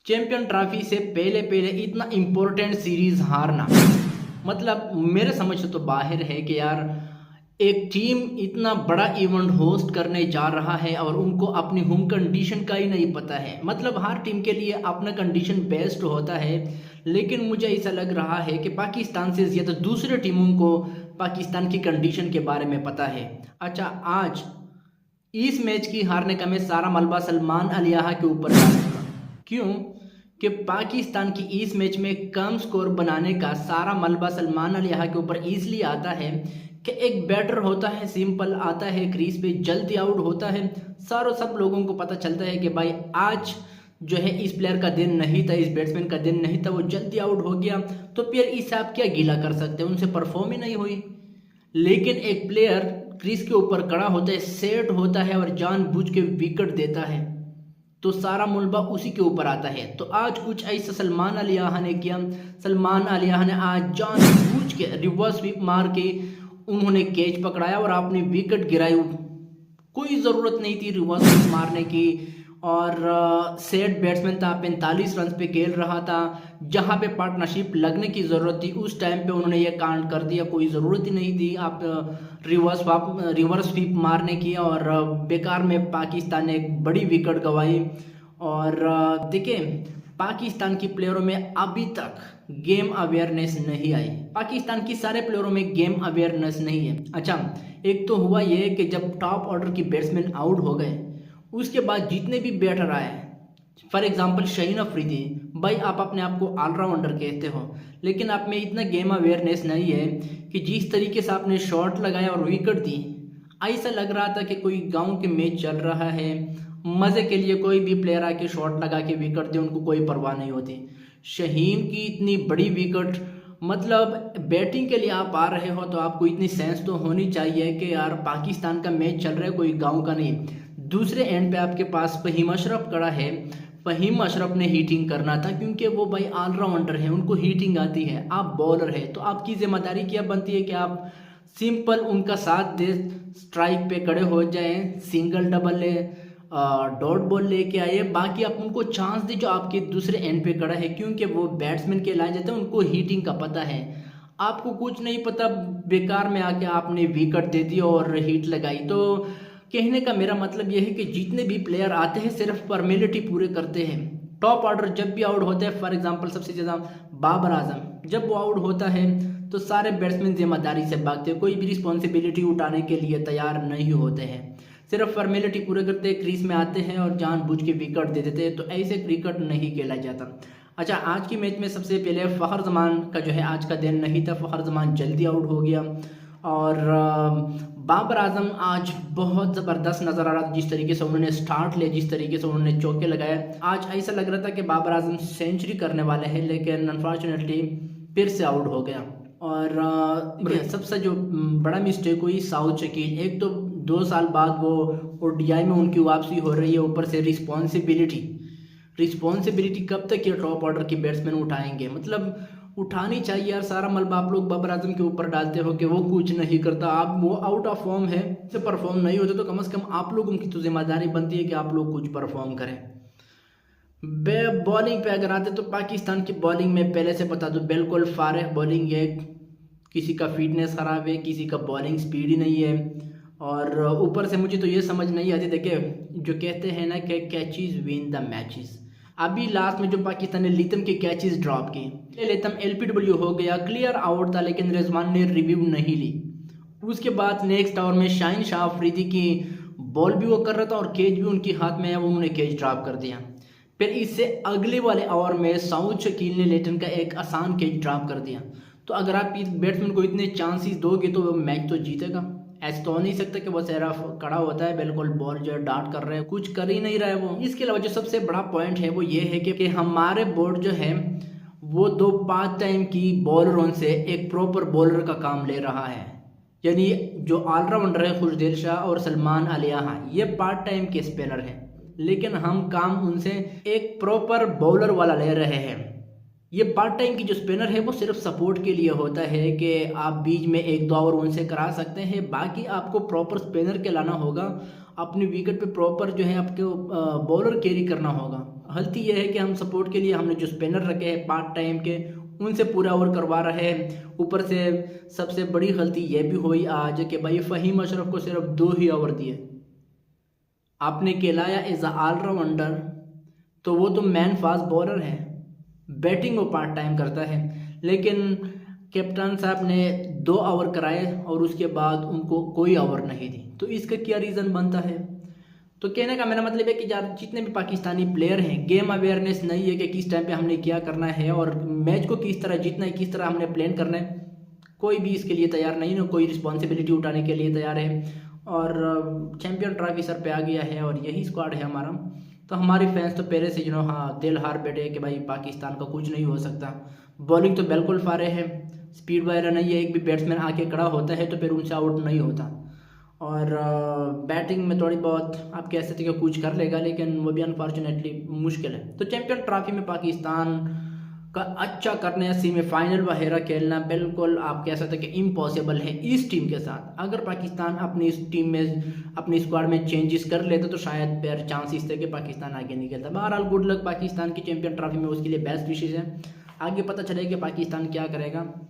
Champion trophy से पहले पहले इतना इम्पोर्टेंट सीरीज हारना, मतलब मेरे समझ से तो बाहर है कि यार एक टीम इतना बड़ा इवेंट होस्ट करने जा रहा है और उनको अपनी होम कंडीशन का ही नहीं पता है। मतलब हर टीम के लिए अपना कंडीशन बेस्ट होता है, लेकिन मुझे ऐसा लग रहा है कि पाकिस्तान से ज़्यादा दूसरे टीमों को पाकिस्तान की कंडीशन के बारे में पता है। अच्छा, आज इस मैच की हारने का मैं सारा मलबा सलमान अलियाहा के ऊपर डालूंगा। क्यों? कि पाकिस्तान की इस मैच में कम स्कोर बनाने का सारा मलबा सलमान अलियाहा के ऊपर इसलिए आता है कि एक बैटर होता है, सिंपल आता है क्रीज पे, जल्दी आउट होता है। सब लोगों को पता चलता है कि भाई आज जो है इस प्लेयर का दिन नहीं था, इस बैट्समैन का दिन नहीं था, वो जल्दी आउट हो गया। तो फिर इस आप क्या गीला कर सकते हैं, उनसे परफॉर्म ही नहीं हुई। लेकिन एक प्लेयर क्रीज के ऊपर खड़ा होता है, सेट होता है और जानबूझ के विकेट देता है, तो सारा मुलबा उसी के ऊपर आता है। तो आज कुछ ऐसा सलमान अलियाहा ने किया। सलमान अलियाहा ने आज जानबूझ के रिवर्स स्वीप मार के उन्होंने कैच पकड़ाया और आपने विकेट गिराई। कोई ज़रूरत नहीं थी रिवर्स स्वीप मारने की। और सेट बैट्समैन था, 45 रन पे खेल रहा था, जहां पे पार्टनरशिप लगने की ज़रूरत थी उस टाइम पे उन्होंने ये कांड कर दिया। कोई ज़रूरत ही नहीं थी आप रिवर्स स्वीप मारने की, और बेकार में पाकिस्तान ने एक बड़ी विकेट गंवाई। और देखिए, पाकिस्तान की प्लेयरों में अभी तक गेम अवेयरनेस नहीं आई। पाकिस्तान की सारे प्लेयरों में गेम अवेयरनेस नहीं है। अच्छा, एक तो हुआ ये कि जब टॉप ऑर्डर की बैट्समैन आउट हो गए, उसके बाद जितने भी बैटर आए, फॉर एग्जांपल शाहीन अफरीदी, भाई आप अपने आप को ऑलराउंडर कहते हो, लेकिन आप में इतना गेम अवेयरनेस नहीं है कि जिस तरीके से आपने शॉट लगाया और विकेट दी, ऐसा लग रहा था कि कोई गांव के मैच चल रहा है, मज़े के लिए कोई भी प्लेयर आके शॉट लगा के विकेट दे, उनको कोई परवाह नहीं होती। शाहीन की इतनी बड़ी विकेट, मतलब बैटिंग के लिए आप आ रहे हो तो आपको इतनी सेंस तो होनी चाहिए कि यार पाकिस्तान का मैच चल रहा है, कोई गांव का नहीं। दूसरे एंड पे आपके पास फहीम अशरफ खड़ा है। फहीम अशरफ ने हीटिंग करना था, क्योंकि वो भाई ऑलराउंडर है, उनको हीटिंग आती है। आप बॉलर है तो आपकी जिम्मेदारी क्या बनती है कि आप सिंपल उनका साथ दे, स्ट्राइक पे खड़े हो जाए, सिंगल डबल ले, डॉट बॉल लेके आए, बाकी आप उनको चांस दे जो आपके दूसरे एंड पे खड़ा है, क्योंकि वो बैट्समैन के लाए जाते हैं, उनको हीटिंग का पता है। आपको कुछ नहीं पता, बेकार में आके आपने विकेट दे दी और हीट लगाई। तो कहने का मेरा मतलब यह है कि जितने भी प्लेयर आते हैं सिर्फ फॉर्मेलिटी पूरे करते हैं। टॉप ऑर्डर जब भी आउट होता है, फॉर एग्जांपल सबसे ज़्यादा बाबर आजम, जब वो आउट होता है तो सारे बैट्समैन जिम्मेदारी से भागते हैं, कोई भी रिस्पॉन्सिबिलिटी उठाने के लिए तैयार नहीं होते हैं, सिर्फ फॉर्मेलिटी पूरे करते हैं, क्रीज में आते हैं और जानबूझ के विकेट दे देते हैं। तो ऐसे क्रिकेट नहीं खेला जाता। अच्छा, आज की मैच में सबसे पहले फ़खर जमान का जो है आज का दिन नहीं था, फ़खर जमान जल्दी आउट हो गया। और बाबर आजम आज बहुत ज़बरदस्त नज़र आ रहा था, जिस तरीके से उन्होंने स्टार्ट लिया, जिस तरीके से उन्होंने चौके लगाए। आज ऐसा लग रहा था कि बाबर आजम सेंचुरी करने वाले हैं, लेकिन अनफॉर्चुनेटली फिर से आउट हो गया। और सबसे जो बड़ा मिस्टेक हुई साउथ शकील, एक तो 2 साल बाद वो ओडीआई में उनकी वापसी हो रही है, ऊपर से रिस्पॉन्सिबिलिटी कब तक ये टॉप ऑर्डर के बैट्समैन उठाएंगे? मतलब उठानी चाहिए यार। सारा मलबा आप लोग बाबर आजम के ऊपर डालते हो कि वो कुछ नहीं करता, आप वो आउट ऑफ फॉर्म है, से परफॉर्म नहीं होते, तो कम से कम आप लोगों की तो जिम्मेदारी बनती है कि आप लोग कुछ परफॉर्म करें। बॉलिंग पे अगर आते तो पाकिस्तान की बॉलिंग में पहले से बता दो बिल्कुल फारिग बॉलिंग है, किसी का फिटनेस ख़राब है, किसी का बॉलिंग स्पीड ही नहीं है। और ऊपर से मुझे तो ये समझ नहीं आती, देखिए जो कहते हैं ना कि कैचेस विन द मैचेस, अभी लास्ट में जो पाकिस्तान ने लिथम के कैचेस ड्रॉप किए, लिथम एलपीडब्ल्यू हो गया, क्लियर आउट था, लेकिन रिजवान ने रिव्यू नहीं ली। उसके बाद नेक्स्ट ओवर में शाहीन शाह अफरीदी की बॉल भी वो कर रहा था और कैच भी उनके हाथ में है, वो उन्होंने कैच ड्रॉप कर दिया। फिर इससे अगले वाले ओवर में साउथ शकील ने लेटन का एक आसान कैच ड्रॉप कर दिया। तो अगर आप इस बैट्समैन को इतने चांसेस दोगे तो वो मैच तो जीतेगा। ऐसा तो हो नहीं सकता कि वो सिर्फ खड़ा होता है, बिल्कुल बॉल जो है डार्ट कर रहे हैं, कुछ कर ही नहीं रहा है वो। इसके अलावा जो सबसे बड़ा पॉइंट है वो ये है कि हमारे बोर्ड जो है वो 2 पार्ट टाइम की बॉलरों से एक प्रॉपर बॉलर का काम ले रहा है। यानी जो ऑलराउंडर है खुशदिल शाह और सलमान अलियाहा, ये पार्ट टाइम के स्पिनर हैं, लेकिन हम काम उनसे एक प्रॉपर बॉलर वाला ले रहे हैं। ये पार्ट टाइम की जो स्पिनर है वो सिर्फ सपोर्ट के लिए होता है कि आप बीच में 1-2 ओवर उनसे करा सकते हैं, बाकी आपको प्रॉपर स्पिनर के लाना होगा। अपनी विकेट पे प्रॉपर जो है आपको बॉलर कैरी करना होगा। गलती यह है कि हम सपोर्ट के लिए हमने जो स्पिनर रखे हैं पार्ट टाइम के, उनसे पूरा ओवर करवा रहे हैं। ऊपर से सबसे बड़ी गलती यह भी हुई आज कि भाई फ़हीम अशरफ को सिर्फ 2 ही ओवर दिए। आपने खिलाया एज अ ऑलराउंडर, तो वो तो मैन फास्ट बॉलर है, बैटिंग वो पार्ट टाइम करता है, लेकिन कैप्टन साहब ने 2 ओवर कराए और उसके बाद उनको कोई ओवर नहीं दी। तो इसका क्या रीज़न बनता है? तो कहने का मेरा मतलब है कि यार जितने भी पाकिस्तानी प्लेयर हैं, गेम अवेयरनेस नहीं है कि किस टाइम पे हमने क्या करना है और मैच को किस तरह जीतना है, किस तरह हमने प्लान करना है। कोई भी इसके लिए तैयार नहीं है, कोई रिस्पॉन्सिबिलिटी उठाने के लिए तैयार है। और चैम्पियन ट्रॉफी सर पे आ गया है और यही स्क्वाड है हमारा। तो हमारे फैंस तो पहले से हाँ दिल हार बैठे कि भाई पाकिस्तान का कुछ नहीं हो सकता। बॉलिंग तो बिल्कुल फारे है, स्पीड वगैरह नहीं है, एक भी बैट्समैन आके खड़ा होता है तो फिर उनसे आउट नहीं होता। और बैटिंग में थोड़ी बहुत आप कह सकते हैं कि कुछ कर लेगा, लेकिन वो भी अनफॉर्चुनेटली मुश्किल है। तो चैम्पियन ट्रॉफी में पाकिस्तान का अच्छा करना है, सेमीफाइनल वगैरह खेलना बिल्कुल आप कह सकते हैं कि इम्पॉसिबल है इस टीम के साथ। अगर पाकिस्तान अपनी इस टीम में अपनी स्क्वाड में चेंजेस कर लेते तो शायद फिर चांसेस थे कि पाकिस्तान आगे निकलता। बहरहाल गुड लक पाकिस्तान की चैम्पियन ट्रॉफी में, उसके लिए बेस्ट विशेष है। आगे पता चलेगा कि पाकिस्तान क्या करेगा।